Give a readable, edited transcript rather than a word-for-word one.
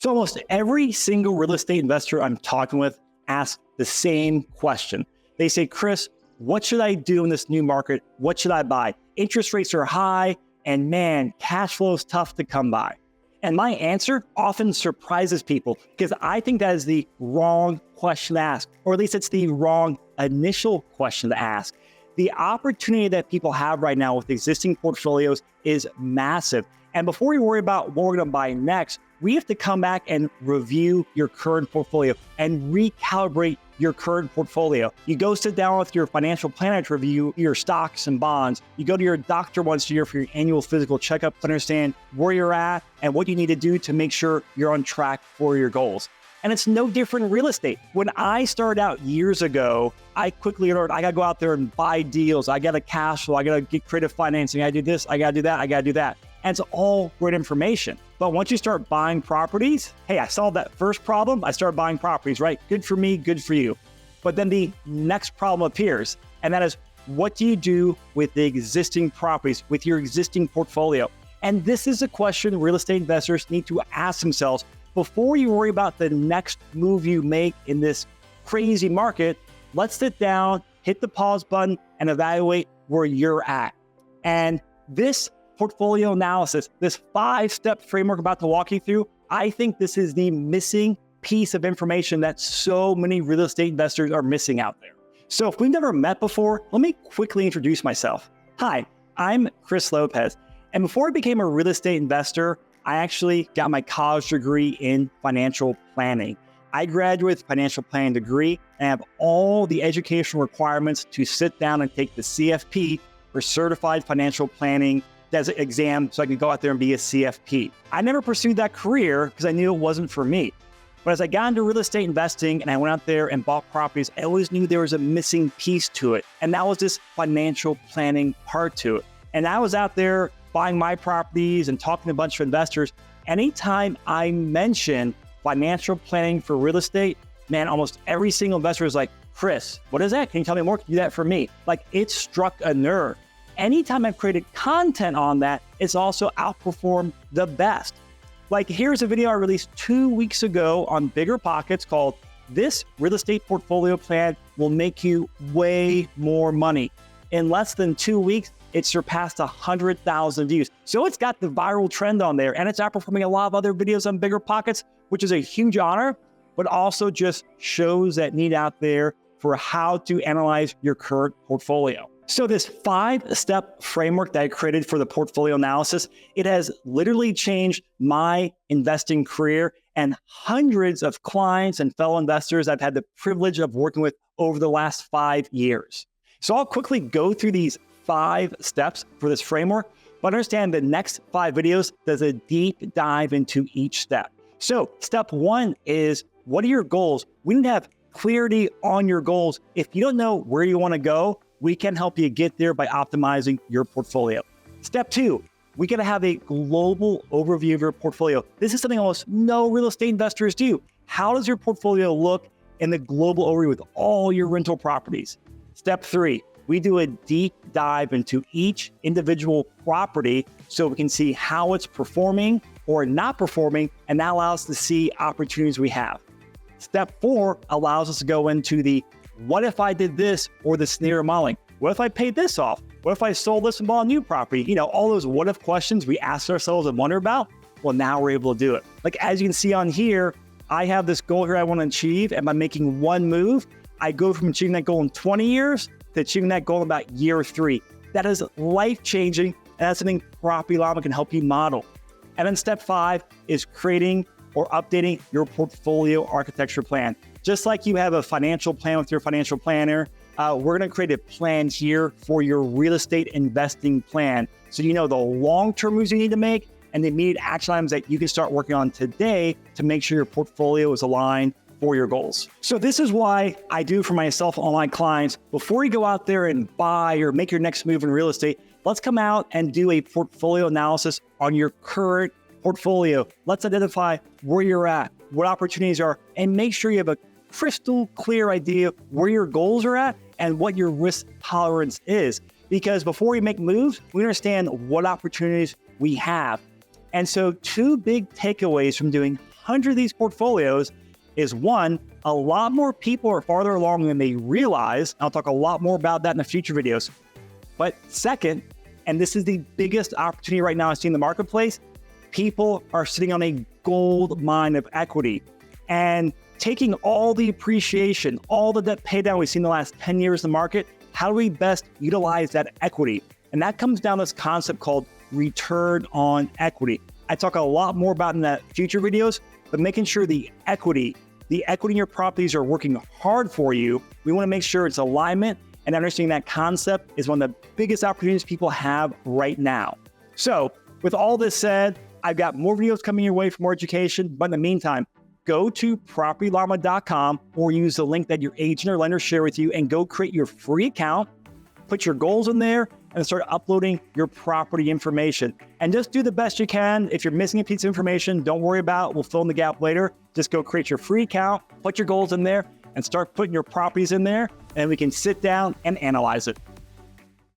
So almost every single real estate investor I'm talking with asks the same question. They say, Chris, what should I do in this new market? What should I buy? Interest rates are high, and man, cash flow is tough to come by. And my answer often surprises people because I think that is the wrong question to ask, or at least it's the wrong initial question to ask. The opportunity that people have right now with existing portfolios is massive. And before we worry about what we're going to buy next, we have to come back and review your current portfolio and recalibrate your current portfolio. You go sit down with your financial planner to review your stocks and bonds. You go to your doctor once a year for your annual physical checkup to understand where you're at and what you need to do to make sure you're on track for your goals. And it's no different in real estate. When I started out years ago, I quickly learned I got to go out there and buy deals. I got to cash flow. I got to get creative financing. I do this. I got to do that. I got to do that. And it's all great information. But once you start buying properties, hey, I solved that first problem. I started buying properties, right? Good for me, good for you. But then the next problem appears, and that is, what do you do with the existing properties, with your existing portfolio? And this is a question real estate investors need to ask themselves before you worry about the next move you make in this crazy market. Let's sit down, hit the pause button, and evaluate where you're at. And this portfolio analysis, this 5-step framework I'm about to walk you through, I think this is the missing piece of information that so many real estate investors are missing out there. So if we've never met before, let me quickly introduce myself. Hi, I'm Chris Lopez. And before I became a real estate investor, I actually got my college degree in financial planning. I graduated with a financial planning degree and have all the educational requirements to sit down and take the CFP, or Certified Financial Planning exam, so I could go out there and be a CFP. I never pursued that career because I knew it wasn't for me. But as I got into real estate investing and I went out there and bought properties, I always knew there was a missing piece to it. And that was this financial planning part to it. And I was out there buying my properties and talking to a bunch of investors. Anytime I mention financial planning for real estate, man, almost every single investor is like, Chris, what is that? Can you tell me more? Can you do that for me? Like, it struck a nerve. Anytime I've created content on that, it's also outperformed the best. Like, here's a video I released 2 weeks ago on Bigger Pockets called "This Real Estate Portfolio Plan Will Make You Way More Money." In less than 2 weeks, it surpassed 100,000 views. So it's got the viral trend on there, and it's outperforming a lot of other videos on Bigger Pockets, which is a huge honor, but also just shows that need out there for how to analyze your current portfolio. So this 5-step framework that I created for the portfolio analysis, it has literally changed my investing career and hundreds of clients and fellow investors I've had the privilege of working with over the last 5 years. So I'll quickly go through these 5 steps for this framework, but understand the next 5 videos does a deep dive into each step. So step 1 is, what are your goals? We need to have clarity on your goals. If you don't know where you want to go, we can help you get there by optimizing your portfolio. Step 2, we got to have a global overview of your portfolio. This is something almost no real estate investors do. How does your portfolio look in the global overview with all your rental properties? Step 3, we do a deep dive into each individual property so we can see how it's performing or not performing, and that allows us to see opportunities we have. Step 4 allows us to go into the what if I did this, or the scenario modeling. What if I paid this off? What if I sold this and bought a new property? You know, all those what if questions we ask ourselves and wonder about. Well, now we're able to do it. Like, as you can see on here, I have this goal here I want to achieve, and by making one move, I go from achieving that goal in 20 years to achieving that goal in about year 3. That is life-changing, and that's something Property Llama can help you model. And then step 5 is creating or updating your portfolio architecture plan. Just like you have a financial plan with your financial planner, we're going to create a plan here for your real estate investing plan. So you know the long-term moves you need to make and the immediate action items that you can start working on today to make sure your portfolio is aligned for your goals. So this is why I do for myself and all my clients, before you go out there and buy or make your next move in real estate, let's come out and do a portfolio analysis on your current portfolio. Let's identify where you're at, what opportunities are, and make sure you have a crystal clear idea where your goals are at and what your risk tolerance is. Because before we make moves, we understand what opportunities we have. And so 2 big takeaways from doing 100 of these portfolios is one, a lot more people are farther along than they realize. I'll talk a lot more about that in the future videos. But second, and this is the biggest opportunity right now I see in the marketplace, people are sitting on a gold mine of equity and taking all the appreciation, all the debt pay down we've seen the last 10 years in the market. How do we best utilize that equity? And that comes down to this concept called return on equity. I talk a lot more about in that future videos, but making sure the equity in your properties are working hard for you. We want to make sure it's alignment, and understanding that concept is one of the biggest opportunities people have right now. So with all this said, I've got more videos coming your way for more education, but in the meantime, go to propertyllama.com or use the link that your agent or lender share with you and go create your free account, put your goals in there, and start uploading your property information. And just do the best you can. If you're missing a piece of information, don't worry about it. We'll fill in the gap later. Just go create your free account, put your goals in there, and start putting your properties in there, and we can sit down and analyze it.